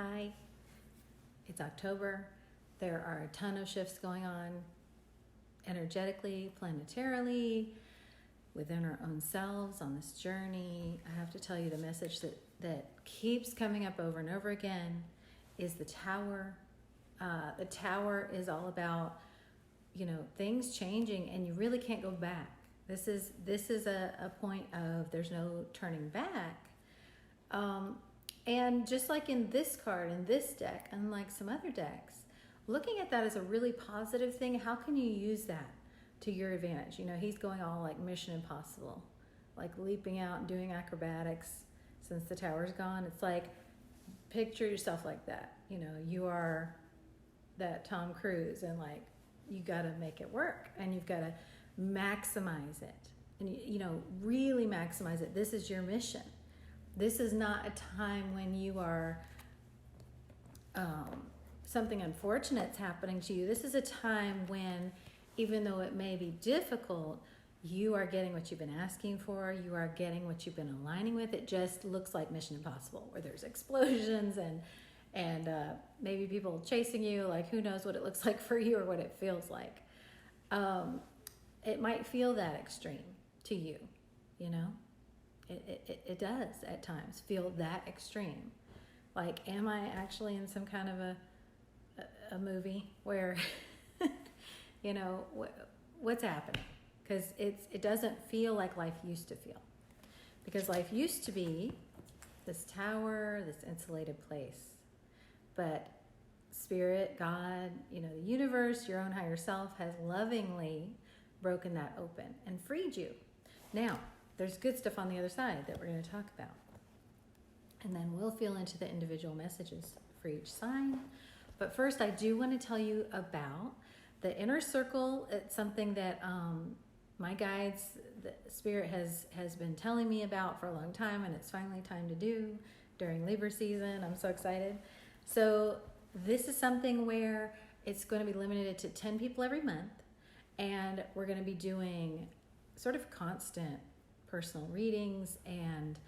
Hi, it's October. There are a ton of shifts going on energetically, planetarily, within our own selves on this journey. I have to tell you the message that keeps coming up over and over again is the Tower. The Tower is all about, things changing, and you really can't go back. This is a point of there's no turning back. And just like in this card, in this deck, unlike some other decks, looking at that as a really positive thing, how can you use that to your advantage? He's going all like Mission Impossible, like leaping out and doing acrobatics since the Tower's gone. It's like, picture yourself like that. You are that Tom Cruise, and like, you got to make it work, and you've got to maximize it, and really maximize it. This is your mission. This is not a time when you are something unfortunate's happening to you. This is a time when, even though it may be difficult, you are getting what you've been asking for. You are getting what you've been aligning with. It just looks like Mission Impossible, where there's explosions and maybe people chasing you. Like, who knows what it looks like for you or what it feels like. It might feel that extreme to you, It does at times feel that extreme. Like, am I actually in some kind of a movie where, what's happening? Because it doesn't feel like life used to feel. Because life used to be this tower, this insulated place. But Spirit, God, the universe, your own higher self has lovingly broken that open and freed you. Now, there's good stuff on the other side that we're going to talk about. And then we'll feel into the individual messages for each sign. But first, I do want to tell you about the inner circle. It's something that my guides, the Spirit has been telling me about for a long time, and it's finally time to do during Libra season. I'm so excited. So this is something where it's going to be limited to 10 people every month, and we're going to be doing sort of constant personal readings and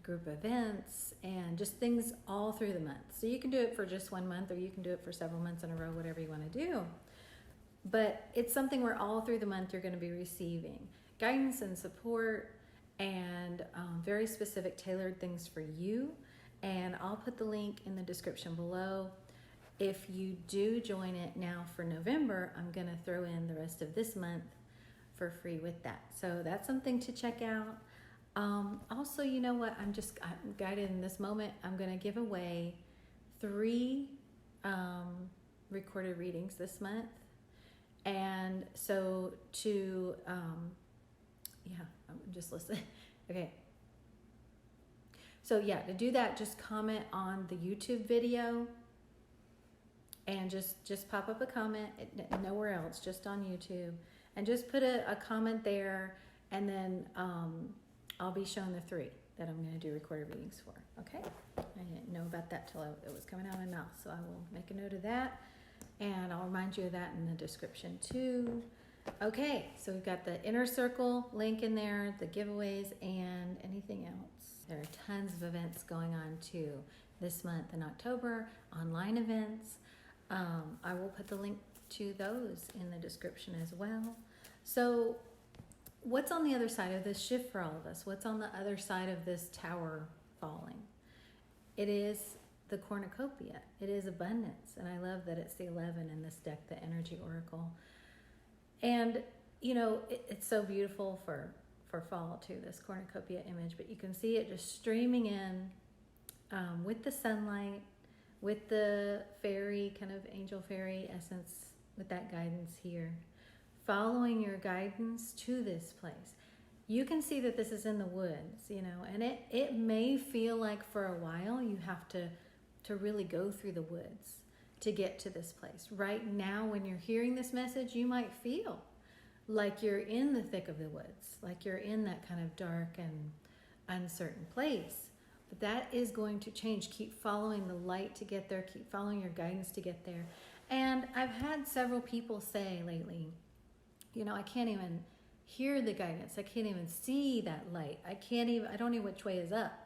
group events and just things all through the month. So you can do it for just 1 month, or you can do it for several months in a row, whatever you want to do. But it's something where all through the month you're going to be receiving guidance and support and very specific tailored things for you. And I'll put the link in the description below. If you do join it now for November, I'm going to throw in the rest of this month for free with that. So that's something to check out. Also, you know what? I'm guided in this moment. I'm going to give away 3 recorded readings this month. And so I'm just listening. Okay. So yeah, to do that, just comment on the YouTube video and just pop up a comment, nowhere else, just on YouTube, and just put a comment there, and then I'll be showing the 3 that I'm going to do recorded readings for. Okay? I didn't know about that till it was coming out of my mouth, so I will make a note of that, and I'll remind you of that in the description too. Okay, so we've got the inner circle link in there, the giveaways, and anything else. There are tons of events going on too this month in October, online events. I will put the link to those in the description as well. So what's on the other side of this shift for all of us? What's on the other side of this tower falling? It is the cornucopia. It is abundance. And I love that it's the 11 in this deck, the energy oracle. And, it's so beautiful for fall too, this cornucopia image. But you can see it just streaming in with the sunlight, with the fairy, kind of angel fairy essence, with that guidance here. Following your guidance to this place. You can see that this is in the woods, and it may feel like for a while you have to really go through the woods to get to this place. Right now, when you're hearing this message, you might feel like you're in the thick of the woods, like you're in that kind of dark and uncertain place. But that is going to change. Keep following the light to get there. Keep following your guidance to get there. And I've had several people say lately, I can't even hear the guidance. I can't even see that light. I don't know which way is up.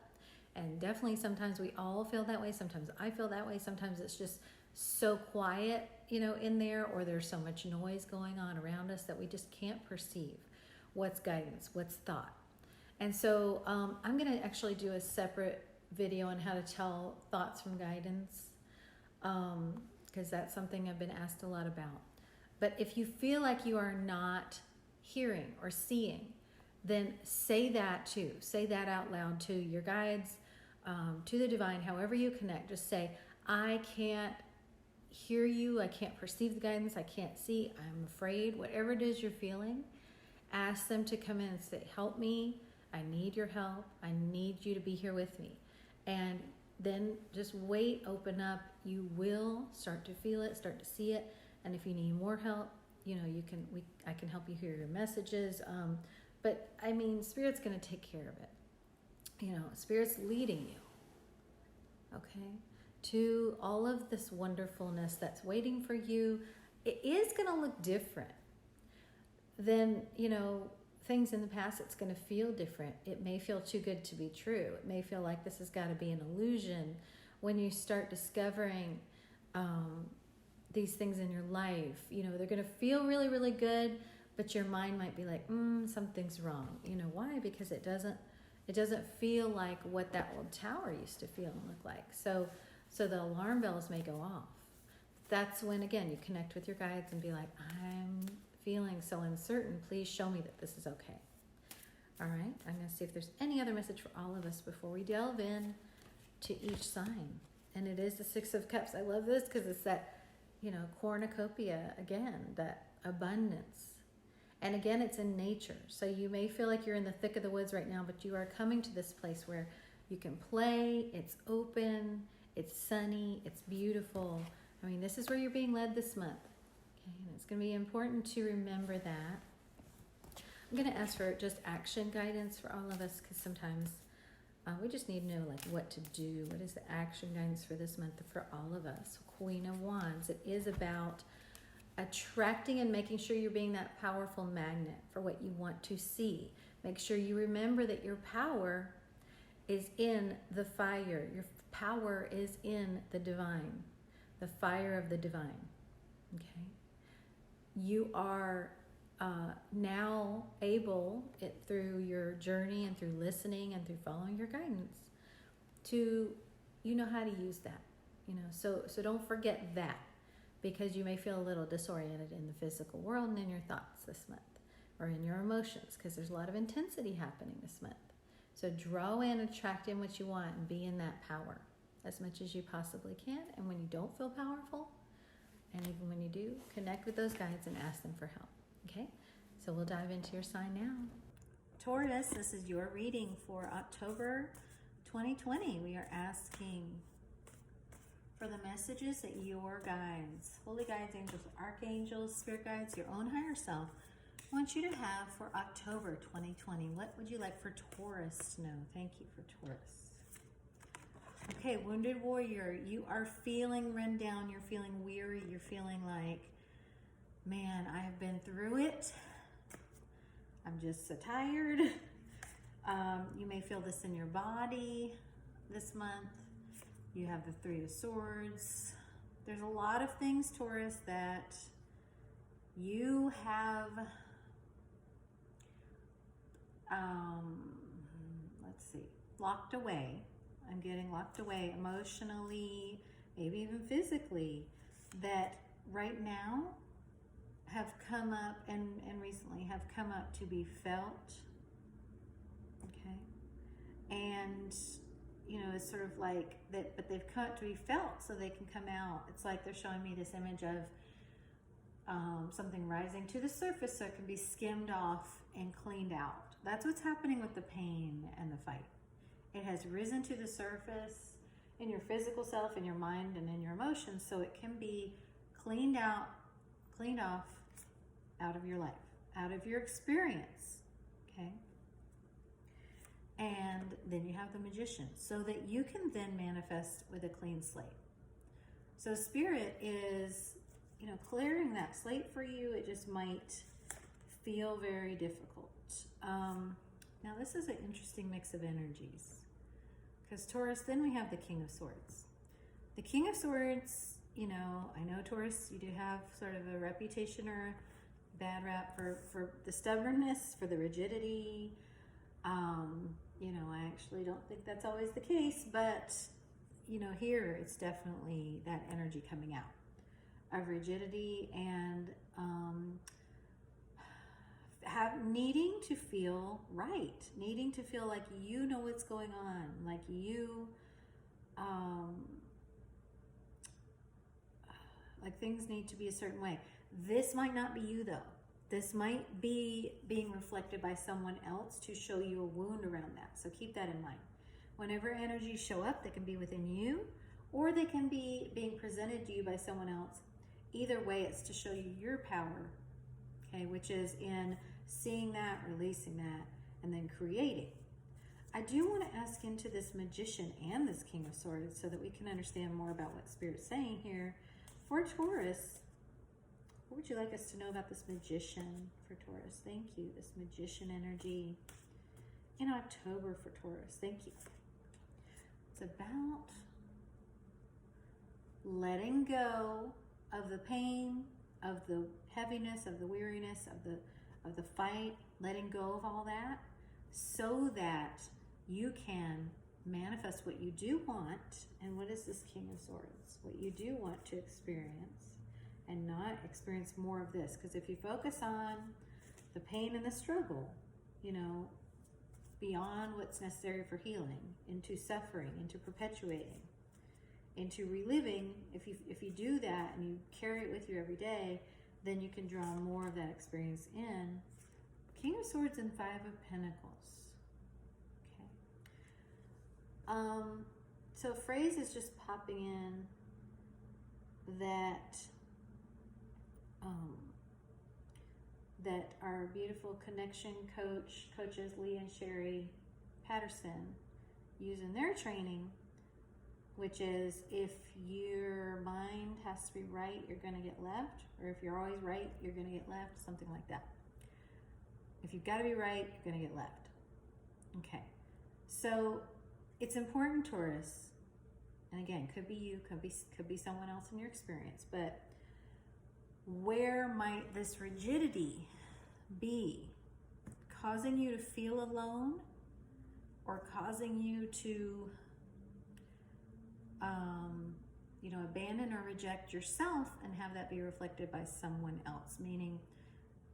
And definitely sometimes we all feel that way. Sometimes I feel that way. Sometimes it's just so quiet, in there, or there's so much noise going on around us that we just can't perceive what's guidance, what's thought. And so I'm going to actually do a separate video on how to tell thoughts from guidance, because that's something I've been asked a lot about. But if you feel like you are not hearing or seeing, then say that too. Say that out loud to your guides, to the divine, however you connect. Just say, I can't hear you, I can't perceive the guidance, I can't see, I'm afraid. Whatever it is you're feeling, ask them to come in and say, help me, I need your help, I need you to be here with me. And then just wait, open up. You will start to feel it, start to see it. And if you need more help, I can help you hear your messages. But I mean, Spirit's going to take care of it. Spirit's leading you, okay, to all of this wonderfulness that's waiting for you. It is going to look different than, things in the past. It's going to feel different. It may feel too good to be true. It may feel like this has got to be an illusion. When you start discovering these things in your life, they're going to feel really, really good, but your mind might be like, something's wrong. Why? Because it doesn't feel like what that old tower used to feel and look like. So the alarm bells may go off. That's when, again, you connect with your guides and be like, I'm feeling so uncertain. Please show me that this is okay. All right. I'm going to see if there's any other message for all of us before we delve in to each sign. And it is the Six of Cups. I love this because it's that, cornucopia again, that abundance. And again, it's in nature. So you may feel like you're in the thick of the woods right now, but you are coming to this place where you can play. It's open. It's sunny. It's beautiful. I mean, this is where you're being led this month. Okay, and it's going to be important to remember that. I'm going to ask for just action guidance for all of us, because sometimes we just need to know what to do. What is the action guidance for this month for all of us? Queen of Wands. It is about attracting and making sure you're being that powerful magnet for what you want to see. Make sure you remember that your power is in the fire. Your power is in the divine, the fire of the divine. Okay? You are now able, through your journey and through listening and through following your guidance, to how to use that. So don't forget that, because you may feel a little disoriented in the physical world and in your thoughts this month, or in your emotions, because there's a lot of intensity happening this month. So draw in, attract in what you want, and be in that power as much as you possibly can. And when you don't feel powerful, and even when you do, connect with those guides and ask them for help. Okay, so we'll dive into your sign now. Taurus, this is your reading for October 2020. We are asking for the messages that your guides, holy guides, angels, archangels, spirit guides, your own higher self, want you to have for October 2020. What would you like for Taurus to know? Thank you for Taurus. Okay, Wounded Warrior, you are feeling run down. You're feeling weary. You're feeling like, man, I have been through it. I'm just so tired. You may feel this in your body this month. You have the Three of Swords. There's a lot of things, Taurus, that you have, locked away. I'm getting locked away emotionally, maybe even physically, that right now have come up and recently have come up to be felt. Okay. And it's sort of like that, but they've come to be felt so they can come out. It's like they're showing me this image of something rising to the surface so it can be skimmed off and cleaned out. That's what's happening with the pain and the fight. It has risen to the surface in your physical self, in your mind, and in your emotions, so it can be cleaned off out of your life, out of your experience, okay? And then you have the Magician, so that you can then manifest with a clean slate. So Spirit is, clearing that slate for you. It just might feel very difficult. Now this is an interesting mix of energies, Because Taurus, then we have the King of Swords. The King of Swords, you know, I know Taurus, you do have sort of a reputation or a bad rap for the stubbornness, for the rigidity. You know, I actually don't think that's always the case, but, you know, here it's definitely that energy coming out of rigidity and needing to feel right, needing to feel like you know what's going on, like you, like things need to be a certain way. This might not be you though. This might be being reflected by someone else to show you a wound around that. So keep that in mind. Whenever energies show up, they can be within you or they can be being presented to you by someone else. Either way, it's to show you your power, okay, which is in seeing that, releasing that, and then creating. I do want to ask into this Magician and this King of Swords so that we can understand more about what Spirit's saying here. For Taurus, what would you like us to know about this Magician for Taurus? Thank you. This Magician energy in October for Taurus. Thank you. It's about letting go of the pain, of the heaviness, of the weariness, of the fight, letting go of all that so that you can manifest what you do want. And what is this King of Swords? What you do want to experience and not experience more of this. Because if you focus on the pain and the struggle, you know, beyond what's necessary for healing, into suffering, into perpetuating, into reliving, if you do that and you carry it with you every day, then you can draw more of that experience in. King of Swords and Five of Pentacles. Okay. So a phrase is just popping in that that our beautiful connection coaches Lee and Sherry Patterson use in their training, which is if your mind has to be right, you're going to get left, or if you're always right, you're going to get left, something like that. If you've got to be right, you're going to get left. Okay, so it's important, Taurus, and again, could be you, could be someone else in your experience, but where might this rigidity be causing you to feel alone or causing you to you know, abandon or reject yourself and have that be reflected by someone else? Meaning,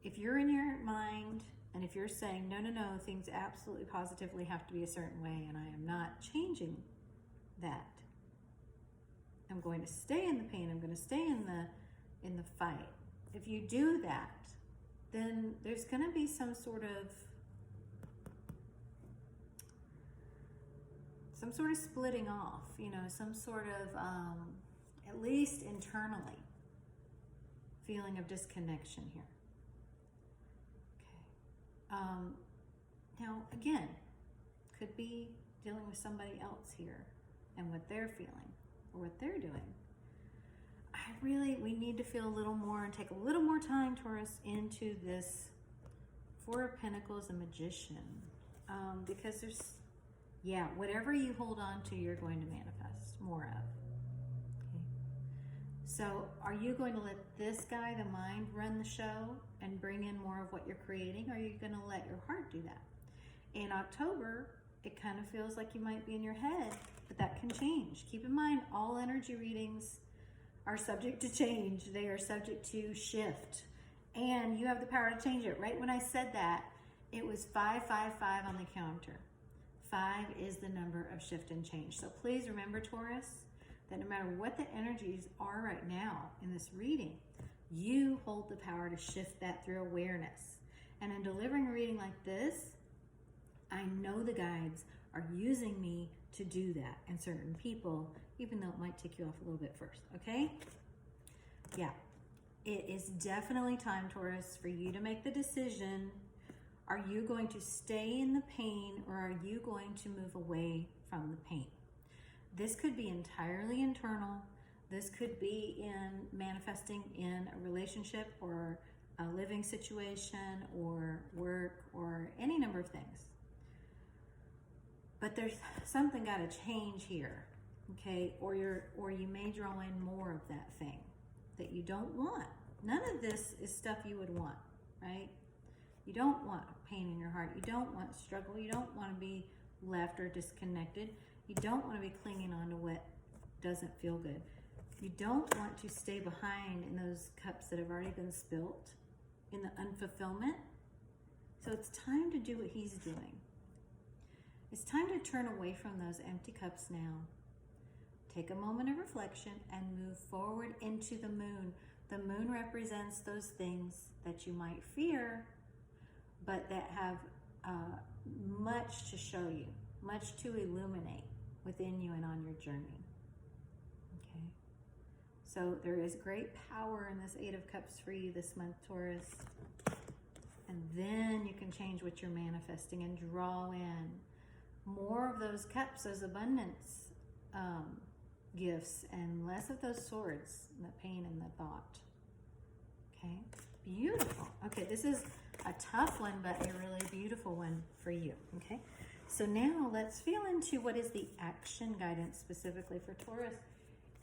if you're in your mind and if you're saying, no, things absolutely positively have to be a certain way and I am not changing that. I'm going to stay in the pain, I'm going to stay in the fight. If you do that, then there's going to be some sort of splitting off, you know, some sort of, at least internally, feeling of disconnection here. Okay. Now, again, could be dealing with somebody else here and what they're feeling or what they're doing. We need to feel a little more and take a little more time, Taurus, into this Four of Pentacles and Magician. Because there's, yeah, whatever you hold on to, you're going to manifest more of. Okay. So are you going to let this guy, the mind, run the show and bring in more of what you're creating? Or are you going to let your heart do that? In October, it kind of feels like you might be in your head, but that can change. Keep in mind, all energy readings are subject to change. They are subject to shift. And you have the power to change it. Right when I said that, it was 555 on the counter. 5 is the number of shift and change. So please remember, Taurus, that no matter what the energies are right now in this reading, you hold the power to shift that through awareness. And in delivering a reading like this, I know the guides are using me to do that in certain people, even though it might tick you off a little bit first, okay? Yeah, it is definitely time, Taurus, for you to make the decision. Are you going to stay in the pain or are you going to move away from the pain? This could be entirely internal. This could be in manifesting in a relationship or a living situation or work or any number of things. But there's something got to change here, okay? Or you may draw in more of that thing that you don't want. None of this is stuff you would want, right? You don't want pain in your heart. You don't want struggle. You don't want to be left or disconnected. You don't want to be clinging on to what doesn't feel good. You don't want to stay behind in those cups that have already been spilt, in the unfulfillment. So it's time to do what he's doing. It's time to turn away from those empty cups now. Take a moment of reflection and move forward into the moon. The moon represents those things that you might fear, but that have much to show you, much to illuminate within you and on your journey. Okay? So there is great power in this Eight of Cups for you this month, Taurus. And then you can change what you're manifesting and draw in more of those cups, those abundance gifts, and less of those swords, and the pain and the thought. Okay, beautiful. Okay, this is a tough one, but a really beautiful one for you. Okay, so now let's feel into what is the action guidance specifically for Taurus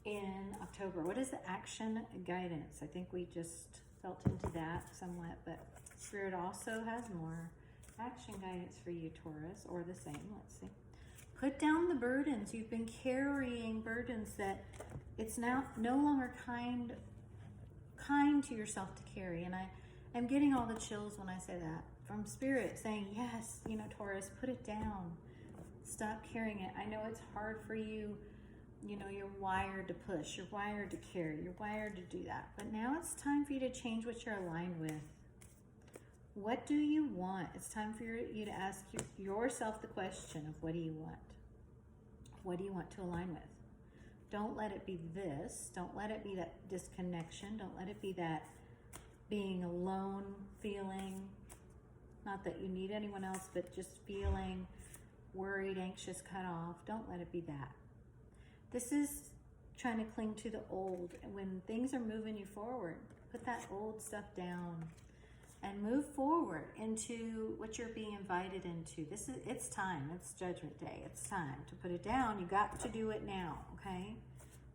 in October. What is the action guidance? I think we just felt into that somewhat, but Spirit also has more action guidance for you, Taurus, or the same. Let's see. Put down the burdens. You've been carrying burdens that it's now no longer kind to yourself to carry. And I'm getting all the chills when I say that from Spirit, saying, yes, you know, Taurus, put it down. Stop carrying it. I know it's hard for you. You know, you're wired to push. You're wired to carry. You're wired to do that. But now it's time for you to change what you're aligned with. What do you want? It's time for you to ask yourself the question of, what do you want? What do you want to align with? Don't let it be this. Don't let it be that disconnection. Don't let it be that being alone feeling. Not that you need anyone else, but just feeling worried, anxious, cut off. Don't let it be that. This is trying to cling to the old. And when things are moving you forward, put that old stuff down and move forward into what you're being invited into. It's time. It's Judgment Day. It's time to put it down. You got to do it now, okay?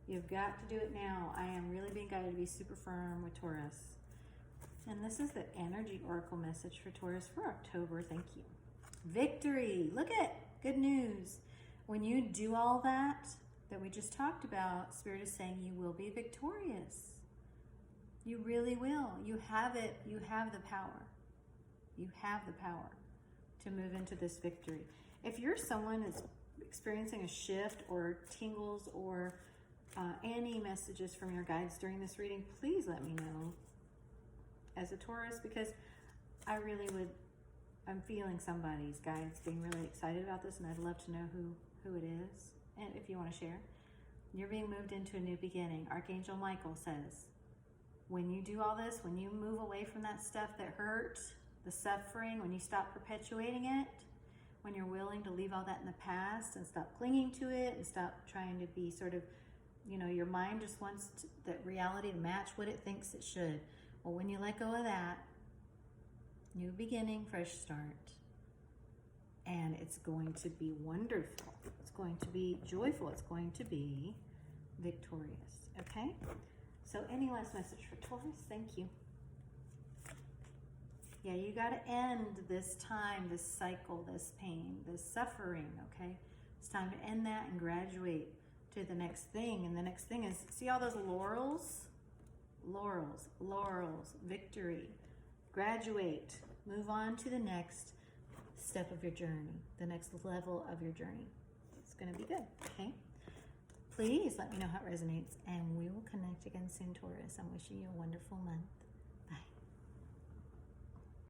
You've got to do it now. I am really being guided to be super firm with Taurus. And this is the energy oracle message for Taurus for October. Thank you. Victory. Look at good news. When you do all that we just talked about, Spirit is saying you will be victorious. You really will. You have it. You have the power. You have the power to move into this victory. If you're someone that's experiencing a shift or tingles or any messages from your guides during this reading, please let me know as a Taurus, because I'm feeling somebody's guides being really excited about this, and I'd love to know who it is. And if you want to share, you're being moved into a new beginning. Archangel Michael says, when you do all this, when you move away from that stuff that hurts, the suffering, when you stop perpetuating it, when you're willing to leave all that in the past and stop clinging to it and stop trying to be sort of, you know, your mind just wants that reality to match what it thinks it should. Well, when you let go of that, new beginning, fresh start. And it's going to be wonderful. It's going to be joyful. It's going to be victorious. Okay? So any last message for Taurus? Thank you. Yeah, you got to end this time, this cycle, this pain, this suffering, okay? It's time to end that and graduate to the next thing. And the next thing is, see all those laurels? Laurels, laurels, victory. Graduate. Move on to the next step of your journey, the next level of your journey. It's going to be good, okay? Please let me know how it resonates, and we will connect again soon, Taurus. I'm wishing you a wonderful month.